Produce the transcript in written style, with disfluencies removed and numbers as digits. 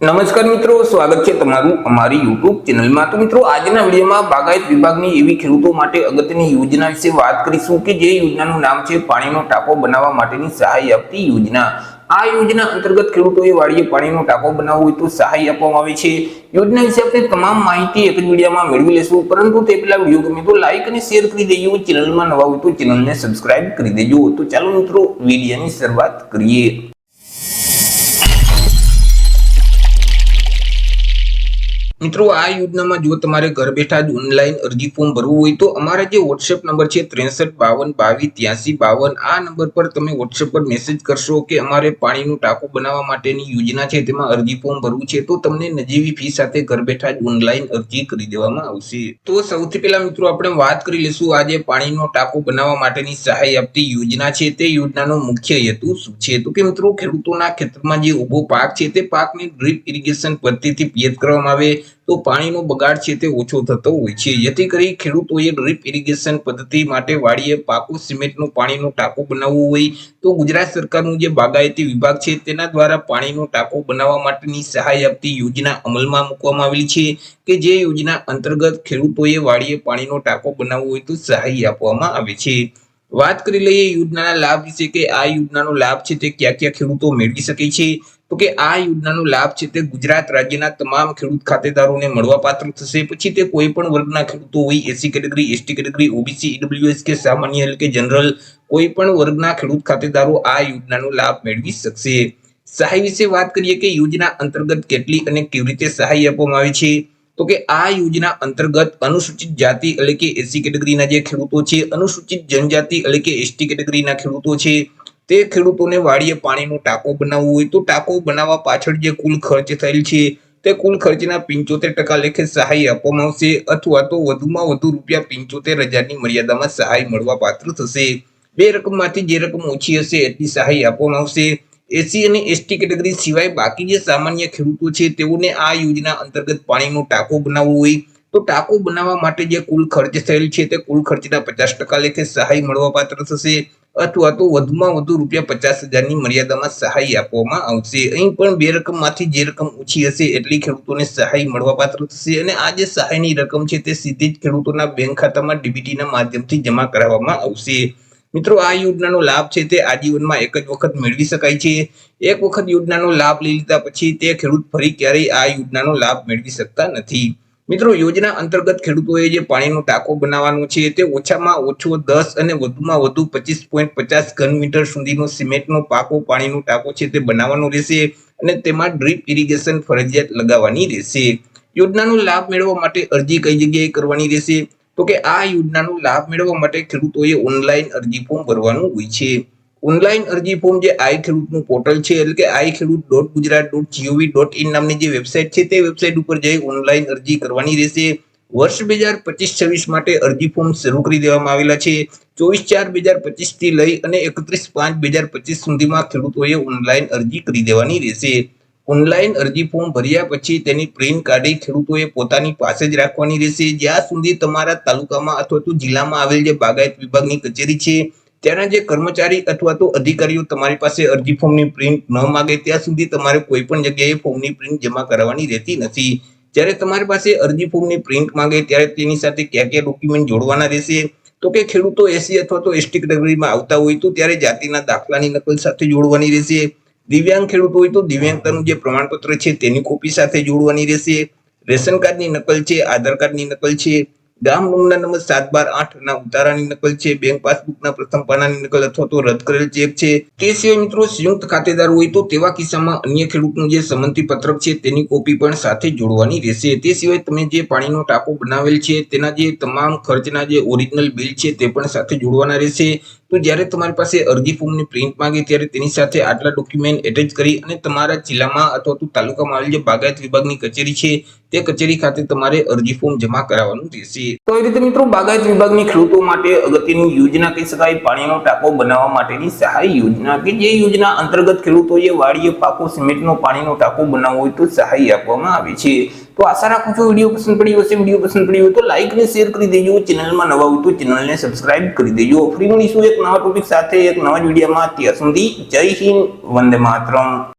નમસ્કાર મિત્રો, સ્વાગત છે તમારું અમારી YouTube ચેનલમાં। તો મિત્રો, આજના વિડીયોમાં બાગાયત વિભાગની એવી ખેડૂતો માટે અગત્યની યોજના વિશે વાત કરીશું કે જે યોજનાનું નામ છે પાણીનો ટાંકો બનાવવા માટેની સહાય આપતી યોજના। આ યોજના અંતર્ગત ખેડૂતોએ વાડીએ પાણીનો ટાંકો બનાવવો હોય તો સહાય આપવામાં આવે છે। યોજના વિશે આપણે તમામ માહિતી એક જ વિડીયોમાં મેળવી લેશું, પરંતુ તે પહેલા વિડીયો ગમે તો લાઈક અને શેર કરી દેજો। ચેનલમાં નવા હોય તો ચેનલને સબસ્ક્રાઇબ કરી દેજો। તો ચાલો મિત્રો, વિડીયોની શરૂઆત કરીએ। મિત્રો, આ યોજનામાં જો તમારે ઘર બેઠા જ ઓનલાઈન અરજી ફોર્મ ભરવું હોય તો અમારા જે WhatsApp નંબર છે 6352228352, આ નંબર પર તમે WhatsApp પર મેસેજ કરશો કે અમારે પાણીનું ટાંકો બનાવવા માટેની યોજના છે, તેમાં અરજી ફોર્મ ભરવું છે, તો તમને નજીવી ફી સાથે ઘર બેઠા જ ઓનલાઈન અરજી કરી દેવામાં આવશે। તો સૌથી પહેલા મિત્રો આપણે વાત કરી લઈશું આ જે પાણીનો ટાંકો બનાવવા માટેની સહાય આપતી યોજના છે તે યોજનાનો મુખ્ય હેતુ શું છે। તો કે મિત્રો, ખેડૂતોના ખેતરમાં જે ઉભો પાક છે તે પાકને ડ્રીપ ઇરિગેશન પદ્ધતિથી પિયત કરવામાં આવે તો પાણીનો બગાડ છે તે ઓછો થતો હોય છે। જેથી કરી ખેડૂતોએ ડ્રીપ ઇરિગેશન પદ્ધતિ માટે વાડીએ પાકો સિમેન્ટનું પાણીનો ટાંકો બનાવવું હોય તો ગુજરાત સરકારનું જે બાગાયતી વિભાગ છે તેના દ્વારા પાણીનો ટાંકો બનાવવા માટેની સહાય આપતી યોજના અમલમાં મૂકવામાં આવેલી છે કે જે યોજના અંતર્ગત ખેડૂતોએ વાડીએ પાણીનો ટાંકો બનાવવો હોય તો સહાય આપવામાં આવે છે। વાત કરી લઈએ યોજનાના લાભ વિશે કે આ યોજનાનો લાભ છે તે ક્યાં ક્યાં ખેડૂતો મેળવી શકે છે। તો કે આ યોજનાનો લાભ છે તે ગુજરાત રાજ્યના તમામ ખેડૂત ખાતેદારોને મળવાપાત્ર થશે। પછી તે કોઈ પણ વર્ગના ખેડૂતો હોય, SC category, ST category, OBC, EWS કે સામાન્ય કે જનરલ, કોઈ પણ વર્ગના ખેડૂત ખાતેદારો આ યોજનાનો લાભ મેળવી શકશે। સહાય વિશે વાત કરીએ કે યોજના અંતર્ગત કેટલી અને કેવી રીતે સહાય આપવામાં આવે છે। તો કે આ યોજના અંતર્ગત અનુસૂચિત જાતિ એટલે કે એસસી કેટેગરીના જે ખેડૂતો છે, અનુસૂચિત જનજાતિ એટલે કે એસટી કેટેગરીના ખેડૂતો છે, તે ખેડૂતોને વાડીએ પાણીનો ટાંકો બનાવવો હોય તો ટાંકો બનાવવા પાછળ જે કુલ ખર્ચ થયેલ છે તે કુલ ખર્ચના 75% લેખે સહાય આપવામાં આવશે, અથવા તો વધુમાં વધુ રૂપિયા 75,000ની મર્યાદામાં સહાય મળવા પાત્ર થશે। બે રકમમાંથી જે રકમ ઓછી હશે એટલી સહાય આપવામાં આવશે। એસસી અને એસટી કેટેગરી સિવાય બાકી જે સામાન્ય ખેડૂતો છે તેઓને આ યોજના અંતર્ગત પાણીનો ટાંકો બનાવવો હોય તો ટાંકો બનાવવા માટે જે કુલ ખર્ચ થયેલ છે તે કુલ ખર્ચના 50% લેખે સહાય મળવા પાત્ર થશે, અથવા તો વધુમાં વધુ રૂપિયા 50,000ની મર્યાદામાં સહાય આપવામાં આવશે। અહીં પણ બે રકમમાંથી જે રકમ ઓછી હશે એટલી ખેડૂતોને સહાય મળવા પાત્ર થશે, અને આ જે સહાયની રકમ છે તે સીધી જ ખેડૂતોના બેંક ખાતામાં ડીબીટીના માધ્યમથી જમા કરાવવામાં આવશે। મિત્રો, આ યોજનાનો લાભ છે તે આજીવનમાં એક જ વખત મેળવી શકાય છે। એક વખત યોજનાનો લાભ લઈ લીધા પછી તે ખેડૂત ફરી ક્યારેય આ યોજનાનો લાભ મેળવી શકતા નથી। મિત્રો, યોજના અંતર્ગત ખેડૂતોએ જે પાણીનો ટાંકો બનાવવાનો છે તે ઓછામાં ઓછો 10 અને વધુમાં વધુ 25.50 ઘન મીટર સુધીનો સિમેન્ટનો પાકો પાણીનો ટાંકો છે તે બનાવવાનો રહેશે, અને તેમાં ડ્રીપ ઇરિગેશન ફરજિયાત લગાવવાની રહેશે। યોજનાનો લાભ મેળવવા માટે અરજી કઈ જગ્યાએ કરવાની રહેશે? તો કે આ યોજનાનો લાભ મેળવવા માટે ખેડૂતોએ ઓનલાઈન અરજી ફોર્મ ભરવાનું હોય છે। ઓનલાઈન અરજી ફોર્મ જે આઈ ખેડૂતનું પોર્ટલ છે એટલે કે iKhedoot.gujarat.gov.in નામની જે વેબસાઇટ છે તે વેબસાઇટ ઉપર જઈ ઓનલાઈન અરજી કરવાની રહેશે। વર્ષ 2025-26 માટે અરજી ફોર્મ શરૂ કરી દેવામાં આવેલા છે। 24/4/2025 થી લઈ અને 31/5/2025 સુધીમાં ખેડૂતોએ ઓનલાઈન અરજી કરી દેવાની રહેશે। ઓનલાઈન અરજી ફોર્મ ભર્યા પછી તેની પ્રિન્ટ કાઢી ખેડૂતોએ પોતાની પાસે જ રાખવાની રહેશે, જ્યાં સુધી તમારા તાલુકામાં અથવા તો જિલ્લામાં આવેલ જે બાગાયત વિભાગની કચેરી છે ત્યાંના જે કર્મચારી અથવા તો અધિકારીઓ તમારી પાસે અરજી ફોર્મની પ્રિન્ટ ન માંગે ત્યાં સુધી તમારે કોઈ પણ જગ્યાએ ફોર્મની પ્રિન્ટ જમા કરાવવાની રહેતી નથી। જ્યારે તમારી પાસે અરજી ફોર્મની પ્રિન્ટ માંગે ત્યારે તેની સાથે કયા કયા ડોક્યુમેન્ટ જોડવાના રહેશે? તો કે ખેડૂતો એસસી અથવા તો એસટી કેટેગરીમાં આવતા હોય તો ત્યારે જાતિના દાખલાની નકલ સાથે જોડવાની રહેશે। દિવ્યાંગ ખેડૂતો હોય તો દિવ્યાંગતાનું જે પ્રમાણપત્ર છે તેની કોપી સાથે જોડવાની રહેશે। રેશન કાર્ડની નકલ છે, આધાર કાર્ડની નકલ છે, ગામ નોંધના નંબર 7/12/8ના ઉતારાની નકલ છે, બેંક પાસબુકના પ્રથમ પાનાની નકલ અથવા તો રદ કરેલ ચેક છે। તે સિવાય મિત્રો, સંયુક્ત ખાતેદાર હોય તો તેવા કિસ્સામાં અન્ય ખેડૂતનું જે સંમતિ પત્રક છે તેની કોપી પણ સાથે જોડવાની રહેશે। તે સિવાય તમે જે પાણીનો ટાંકો બનાવેલ છે તેના જે તમામ ખર્ચના જે ઓરિજિનલ બિલ છે તે પણ સાથે જોડવાના રહેશે। તો જ્યારે તમારી પાસે અરજી ફોર્મની પ્રિન્ટ માંગે ત્યારે તેની સાથે આટલા ડોક્યુમેન્ટ એટેચ કરી અને તમારા જિલ્લામાં અથવા તો તાલુકામાં આવેલ જે બાગાયત વિભાગની કચેરી છે તે કચેરી ખાતે તમારે અરજી ફોર્મ જમા કરાવવાનું રહેશે। તો એ રીતે મિત્રો, બાગાયત વિભાગની ખેડૂતો માટે અગત્યની યોજના કહી શકાય પાણીનો ટાંકો બનાવવા માટેની સહાય યોજના, કે જે યોજના અંતર્ગત ખેડૂતોએ વાડીએ પાકો સિમેન્ટનો પાણીનો ટાંકો બનાવવો હોય તો સહાય આપવામાં આવે છે। તો આશા રાખું છું વિડીયો પસંદ પડ્યો હશે। વિડીયો પસંદ પડ્યો હોય તો લાઈક અને શેર કરી દેજો। ચેનલમાં નવા હોય તો ચેનલને સબસ્ક્રાઇબ કરી દેજો। ફરી મળીશું એક નવા ટોપિક સાથે એક નવા વિડીયોમાં। ત્યાં સુધી જય હિન્દ, વંદે માતરમ।